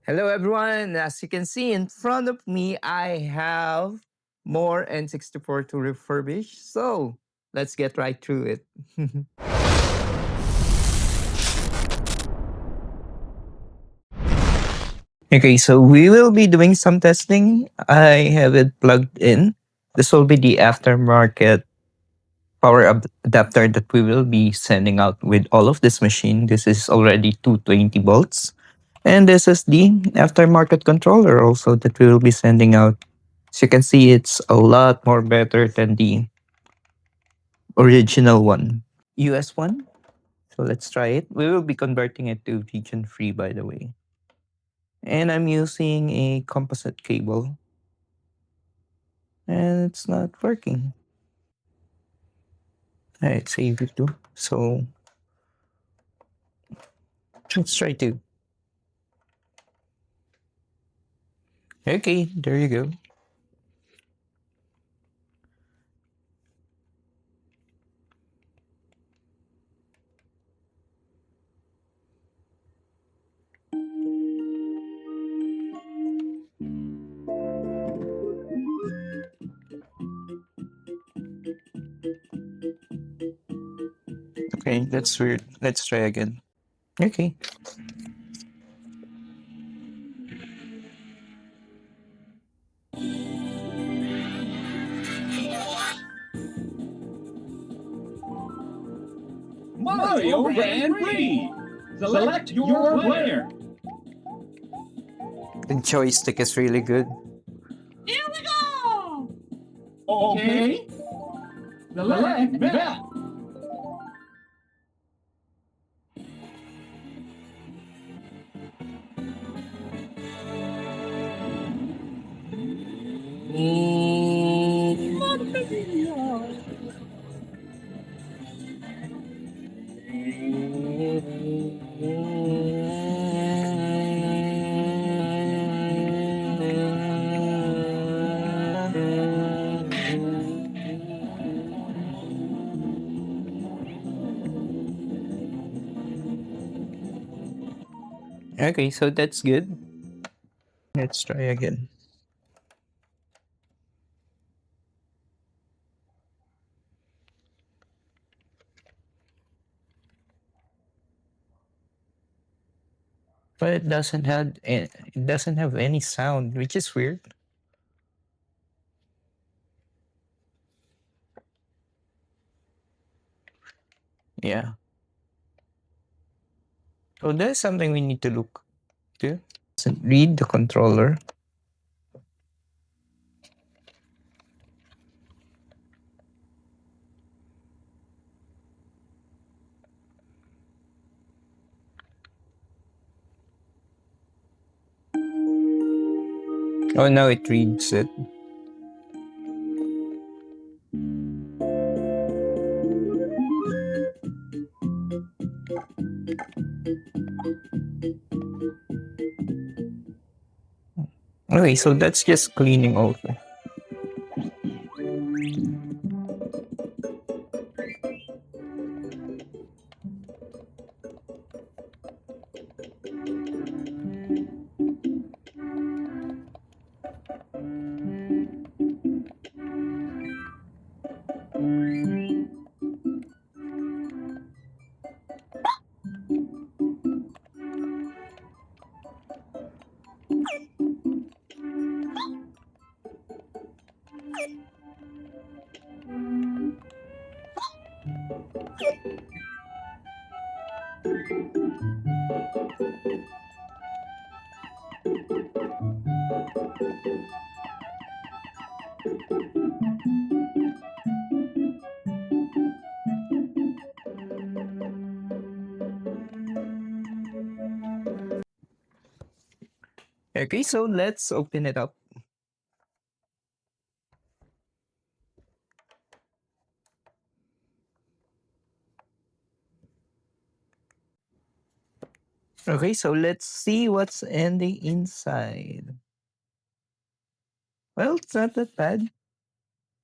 Hello, everyone. As you can see in front of me, I have more N64 to refurbish. So let's get right through it. Okay, so we will be doing some testing. I have it plugged in. This will be the aftermarket adapter that we will be sending out with all of this machine. This is already 220 volts. And this is the aftermarket controller also that we will be sending out. As you can see, it's a lot more better than the original one. US one. So let's try it. We will be converting it to region free, by the way. And I'm using a composite cable. And it's not working. Alright, save it too. So let's try to. Okay, there you go. Okay, that's weird. Let's try again. Okay. Mario Grand Prix! Select your player. The joystick is really good. Here we go! Okay. Select that. Okay, so that's good. Let's try again. But it doesn't have any sound, which is weird. Yeah. So that's something we need to look to. Doesn't read the controller. Oh, now it reads it. Okay, so that's just cleaning over. Okay, so let's open it up. Okay, so let's see what's in the inside. Well, it's not that bad.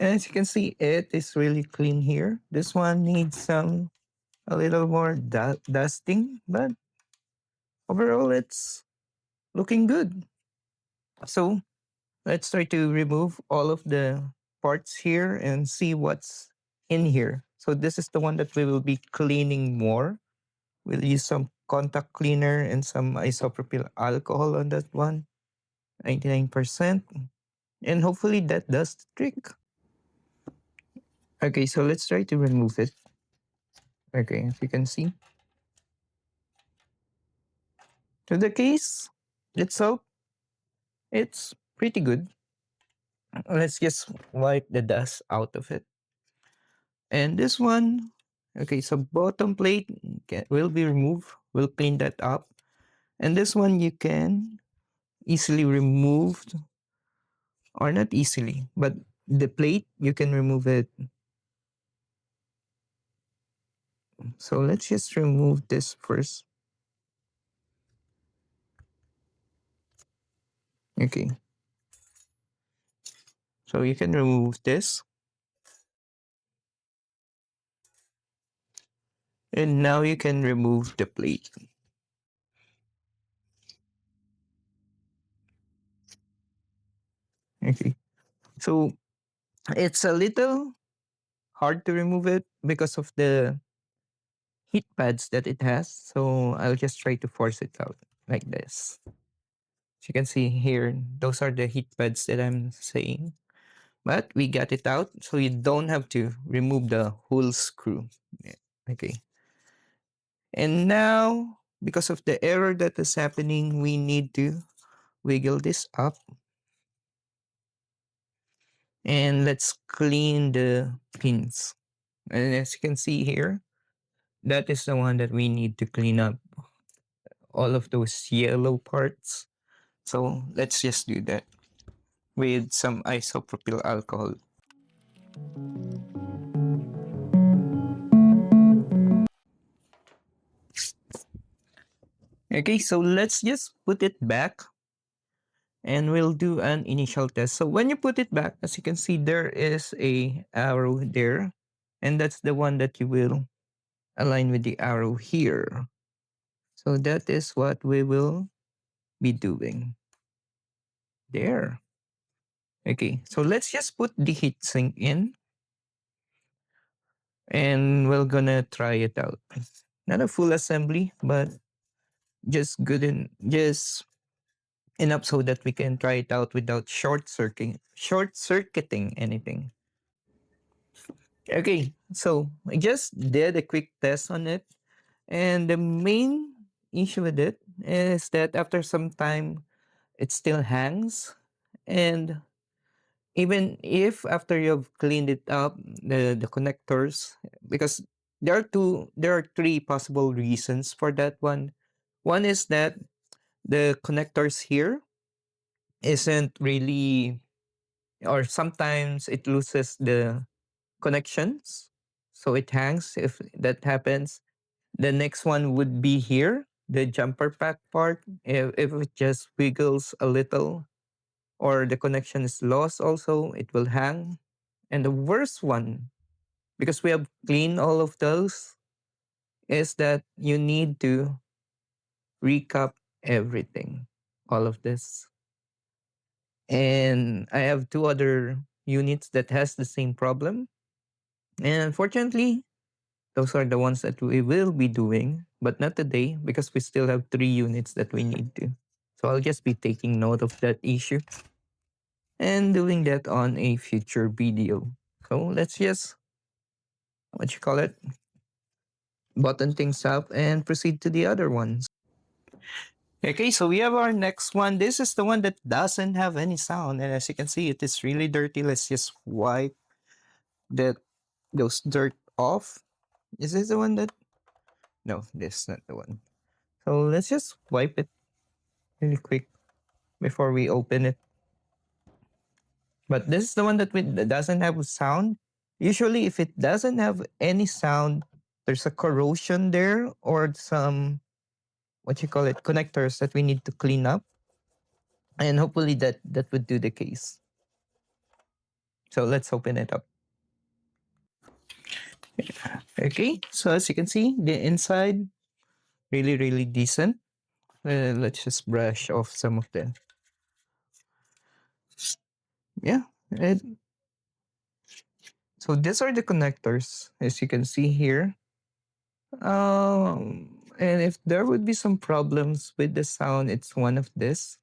As you can see, it is really clean here. This one needs a little more dusting, but overall, it's looking good. So let's try to remove all of the parts here and see what's in here. So this is the one that we will be cleaning more. We'll use some contact cleaner and some isopropyl alcohol on that one, 99%. And hopefully that does the trick. Okay, so let's try to remove it. Okay, as you can see. So the case itself, it's pretty good. Let's just wipe the dust out of it. And this one, okay, so bottom plate will be removed. We'll clean that up. And this one you can easily remove, or not easily, but the plate, you can remove it. So let's just remove this first. Okay, so you can remove this. And now you can remove the plate. Okay, so it's a little hard to remove it because of the heat pads that it has. So I'll just try to force it out like this. As you can see here, those are the heat pads that I'm saying. But we got it out, so you don't have to remove the whole screw. Yeah, okay. And now, because of the error that is happening, we need to wiggle this up. And let's clean the pins. And as you can see here, that is the one that we need to clean up, all of those yellow parts. So let's just do that with some isopropyl alcohol. Okay, so let's just put it back and we'll do an initial test. So when you put it back, as you can see, there is a arrow there, and that's the one that you will align with the arrow here. So that is what we will be doing there. Okay, so let's just put the heatsink in and we're gonna try it out. Not a full assembly, but just good and just enough so that we can try it out without short circuiting anything. Okay, so I just did a quick test on it, and the main issue with it is that after some time it still hangs, and even if after you've cleaned it up, the connectors, because there are three possible reasons for that one. One is that the connectors here isn't really, or sometimes it loses the connections, so it hangs. If that happens, the next one would be here, the jumper pack part. If it just wiggles a little or the connection is lost, also it will hang. And the worst one, because we have cleaned all of those, is that you need to recap everything, all of this. And I have two other units that has the same problem. And unfortunately, those are the ones that we will be doing, but not today because we still have three units that we need to. So I'll just be taking note of that issue and doing that on a future video. So let's just, what you call it, button things up and proceed to the other ones. Okay, so we have our next one. This is the one that doesn't have any sound. And as you can see, it is really dirty. Let's just wipe that those dirt off. Is this the one that? No, this is not the one. So let's just wipe it really quick before we open it. But this is the one that doesn't have sound. Usually, if it doesn't have any sound, there's a corrosion there or some, what you call it, connectors that we need to clean up. And hopefully that would do the case. So let's open it up. Okay, so as you can see, the inside really, really decent. Let's just brush off some of them. Yeah. So these are the connectors, as you can see here. And if there would be some problems with the sound, it's one of this,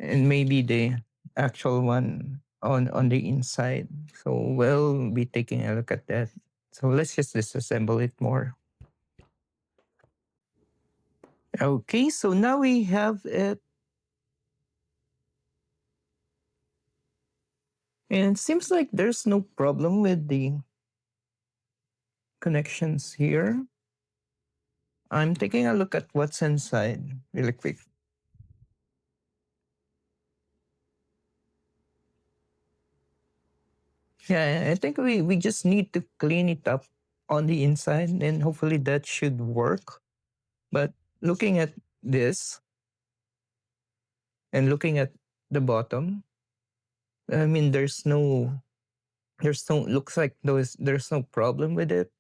and maybe the actual one on the inside. So we'll be taking a look at that. So let's just disassemble it more. Okay, so now we have it, and it seems like there's no problem with the connections here. I'm taking a look at what's inside really quick. Yeah, I think we just need to clean it up on the inside, and hopefully that should work. But looking at this and looking at the bottom, I mean, looks like there's no problem with it.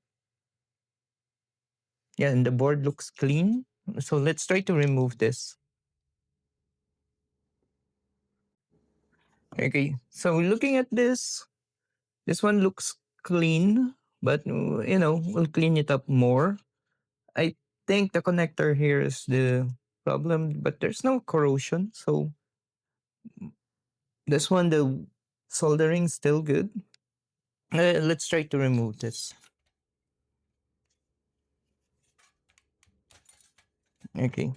Yeah, and the board looks clean. So let's try to remove this. Okay, so looking at this one looks clean, but we'll clean it up more. I think the connector here is the problem, but there's no corrosion. So this one, the soldering still good. Let's try to remove this. Okay.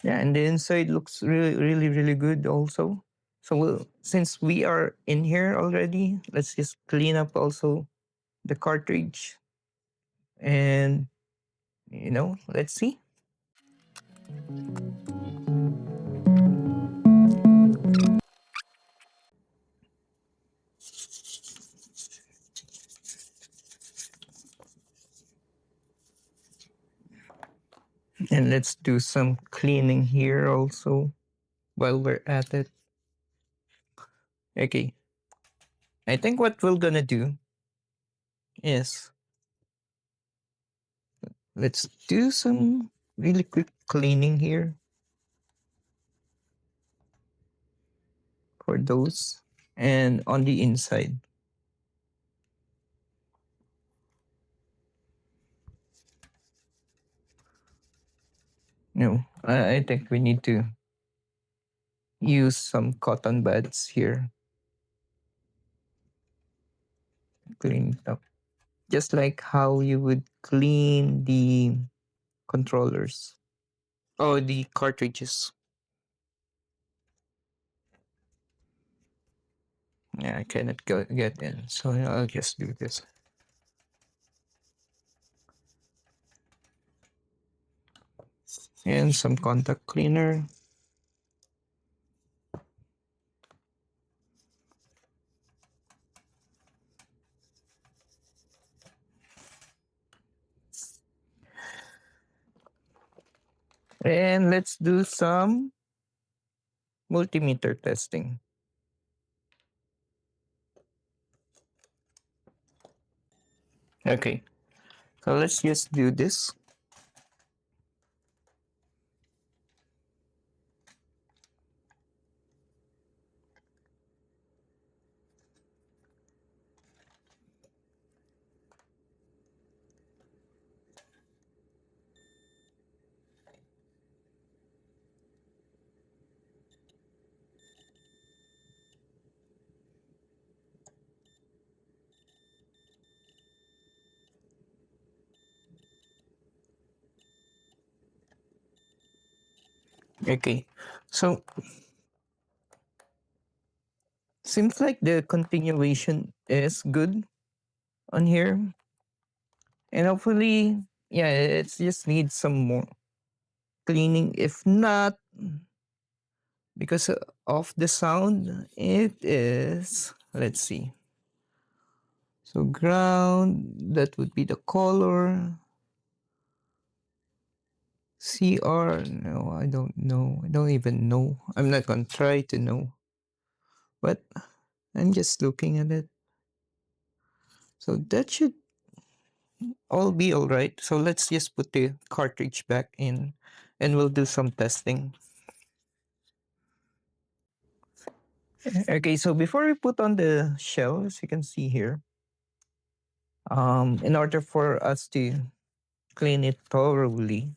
Yeah, and the inside looks really, really, really good also. So since we are in here already, let's just clean up also the cartridge, and let's see. And let's do some cleaning here also while we're at it. Okay. I think what we're gonna do is let's do some really quick cleaning here for those, and on the inside. No, I think we need to use some cotton buds here, clean it up. Just like how you would clean the controllers. Oh, the cartridges. Yeah, I cannot get in, so I'll just do this. And some contact cleaner. And let's do some multimeter testing. Okay, so let's just do this. Okay, so seems like the continuation is good on here, and hopefully, yeah, it just needs some more cleaning. If not, because of the sound, it is. Let's see. So ground, that would be the color. CR, no, I don't know. I don't even know. I'm not gonna try to know. But I'm just looking at it. So that should all be all right. So let's just put the cartridge back in and we'll do some testing. Okay, so before we put on the shell, as you can see here, in order for us to clean it thoroughly,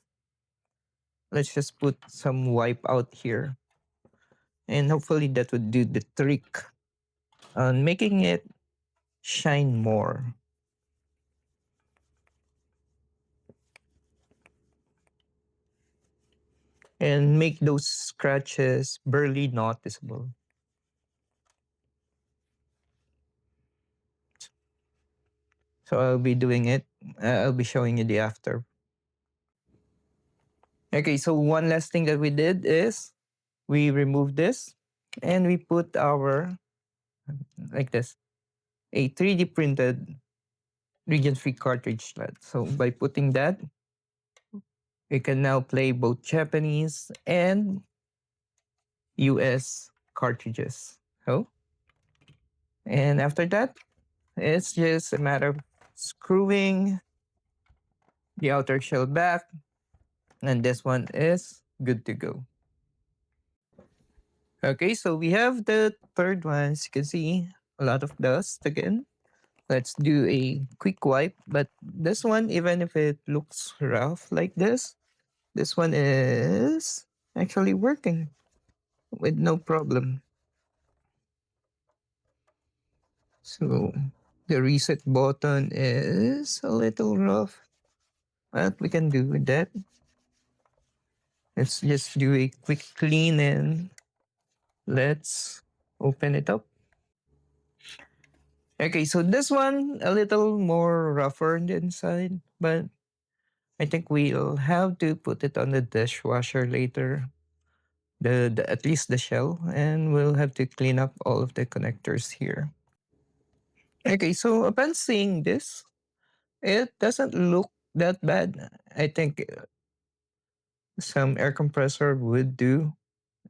let's just put some wipe out here. And hopefully that would do the trick on making it shine more and make those scratches barely noticeable. So I'll be doing it. I'll be showing you the after. Okay, so one last thing that we did is we removed this and we put our, like this, a 3D printed region free cartridge slot. So by putting that, we can now play both Japanese and US cartridges. So, and after that, it's just a matter of screwing the outer shell back, and this one is good to go. Okay, so we have the third one. As you can see, a lot of dust again. Let's do a quick wipe. But this one, even if it looks rough like this one is actually working with no problem. So the reset button is a little rough, but we can do with that. Let's just do a quick clean and let's open it up. Okay, so this one a little more rougher on the inside, but I think we'll have to put it on the dishwasher later. The at least the shell, and we'll have to clean up all of the connectors here. Okay, so upon seeing this, it doesn't look that bad. I think some air compressor would do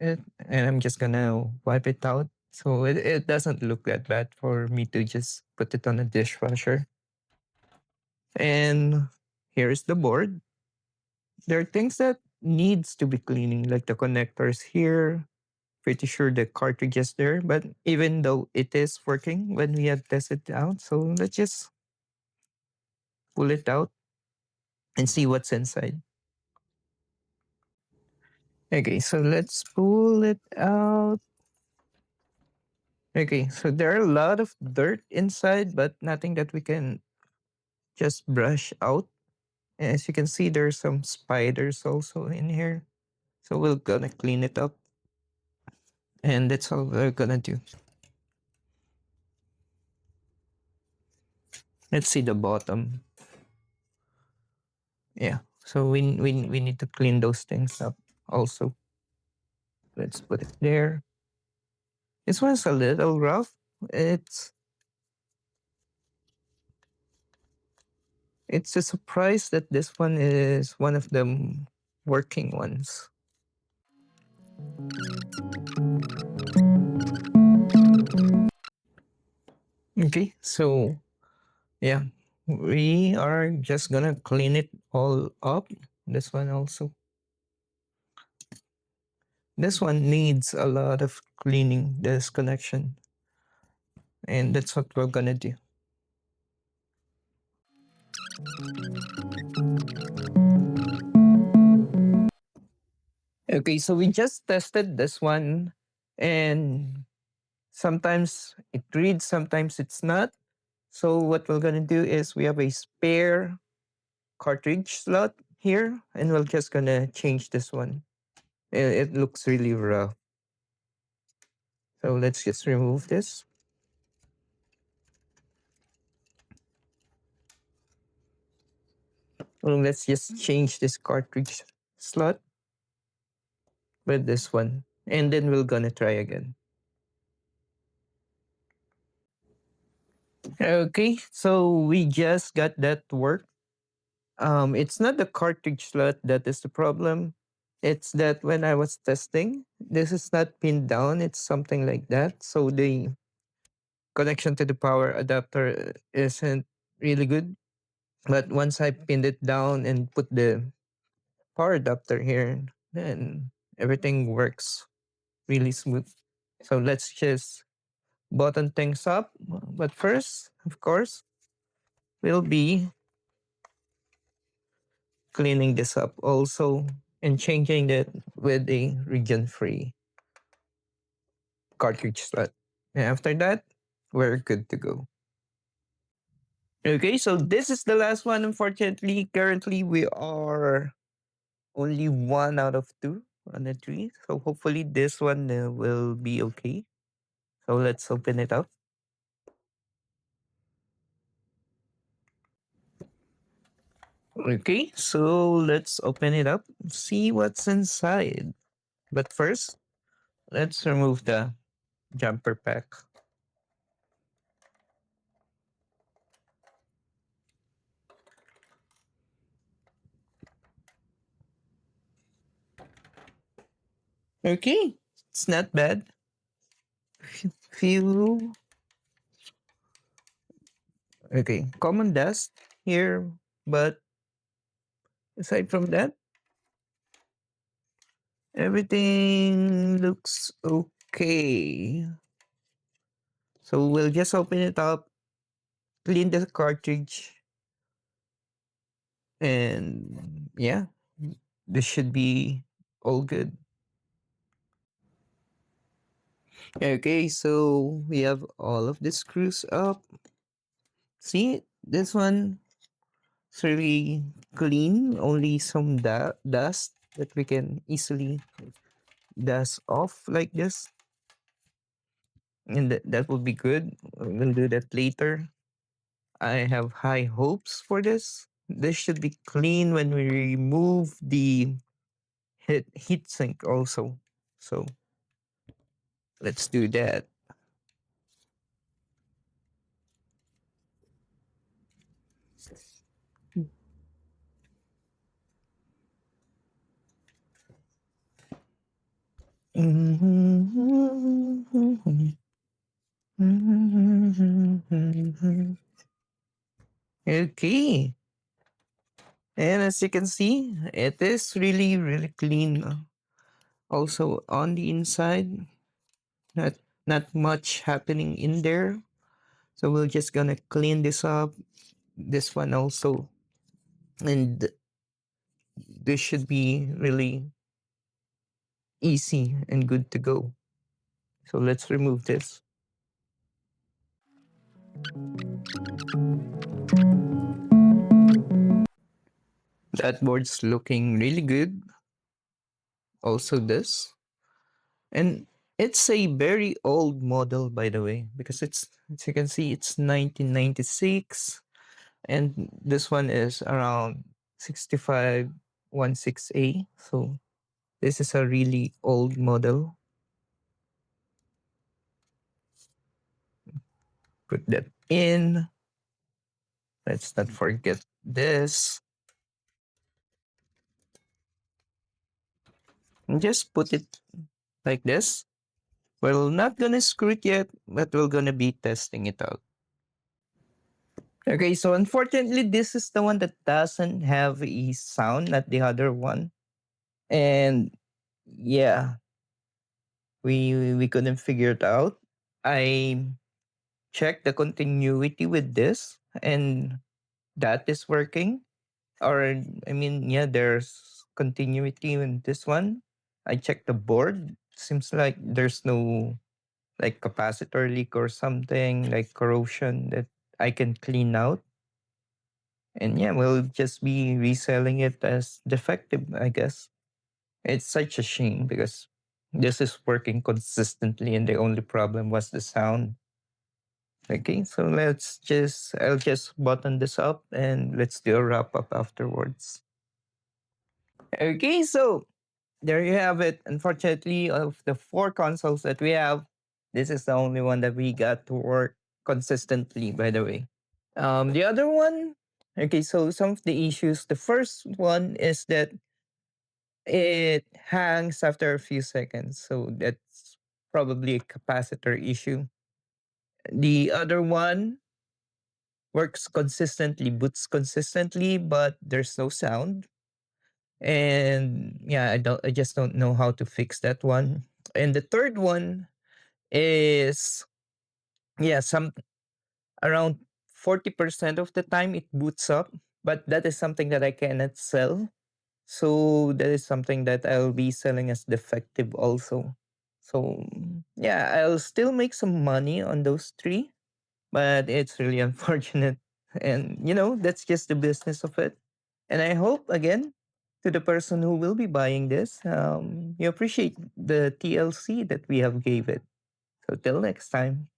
it, and I'm just gonna wipe it out. So it doesn't look that bad for me to just put it on a dishwasher. And here's the board. There are things that needs to be cleaning, like the connectors here. Pretty sure the cartridge is there, but even though it is working when we have tested it out, so let's just pull it out and see what's inside. Okay, so let's pull it out. Okay, so there are a lot of dirt inside, but nothing that we can just brush out. As you can see, there's some spiders also in here. So we're gonna clean it up. And that's all we're gonna do. Let's see the bottom. Yeah. So we need to clean those things up also. Let's put it there. This one's a little rough. It's a surprise that this one is one of the working ones. Okay, so yeah, we are just gonna clean it all up. This one also. This one needs a lot of cleaning, this connection. And that's what we're gonna do. Okay, so we just tested this one, and sometimes it reads, sometimes it's not. So what we're gonna do is we have a spare cartridge slot here, and we're just gonna change this one. It looks really rough. So let's just remove this. Well, let's just change this cartridge slot with this one, and then we're gonna try again. Okay, so we just got that to work. It's not the cartridge slot that is the problem. It's that when I was testing, this is not pinned down. It's something like that. So the connection to the power adapter isn't really good. But once I pinned it down and put the power adapter here, then everything works really smooth. So let's just button things up. But first, of course, we'll be cleaning this up also and changing it with a region free cartridge slot. And after that, we're good to go. Okay, so this is the last one. Unfortunately, currently we are only one out of two on the three. So hopefully this one will be okay. So let's open it up. Okay, so let's open it up, see what's inside. But first, let's remove the jumper pack. Okay, it's not bad. Few okay, common dust here, but aside from that, everything looks okay. So we'll just open it up, clean the cartridge, and yeah, this should be all good. Okay, so we have all of the screws up. See, this one is really clean, only some dust that we can easily dust off like this. And that will be good. We'll do that later. I have high hopes for this. This should be clean when we remove the heat sink also. So let's do that. Okay. And as you can see, it is really, really clean. Also on the inside, not not much happening in there. So we're just gonna clean this up. This one also, and this should be really easy and good to go. So let's remove this. That board's looking really good. Also this. And it's a very old model, by the way, because it's, as you can see, it's 1996, and this one is around 6516A. So this is a really old model. Put that in. Let's not forget this. And just put it like this. We're not gonna screw it yet, but we're gonna be testing it out. Okay, so unfortunately, this is the one that doesn't have a sound, not the other one. And yeah, we couldn't figure it out. I checked the continuity with this, and that is working. Or I mean, yeah, there's continuity in this one. I checked the board. Seems like there's no like capacitor leak or something like corrosion that I can clean out. And yeah, we'll just be reselling it as defective, I guess. It's such a shame because this is working consistently and the only problem was the sound. Okay, so I'll just button this up and let's do a wrap up afterwards. Okay, so there you have it. Unfortunately, of the four consoles that we have, this is the only one that we got to work consistently, by the way. The other one, okay, so some of the issues. The first one is that it hangs after a few seconds. So that's probably a capacitor issue. The other one works consistently, boots consistently, but there's no sound. And yeah, I just don't know how to fix that one. And the third one is, yeah, some around 40% of the time it boots up, but that is something that I cannot sell. So that is something that I'll be selling as defective also. So yeah, I'll still make some money on those three, but it's really unfortunate. And that's just the business of it. And I hope again, to the person who will be buying this, you appreciate the TLC that we have gave it. So till next time.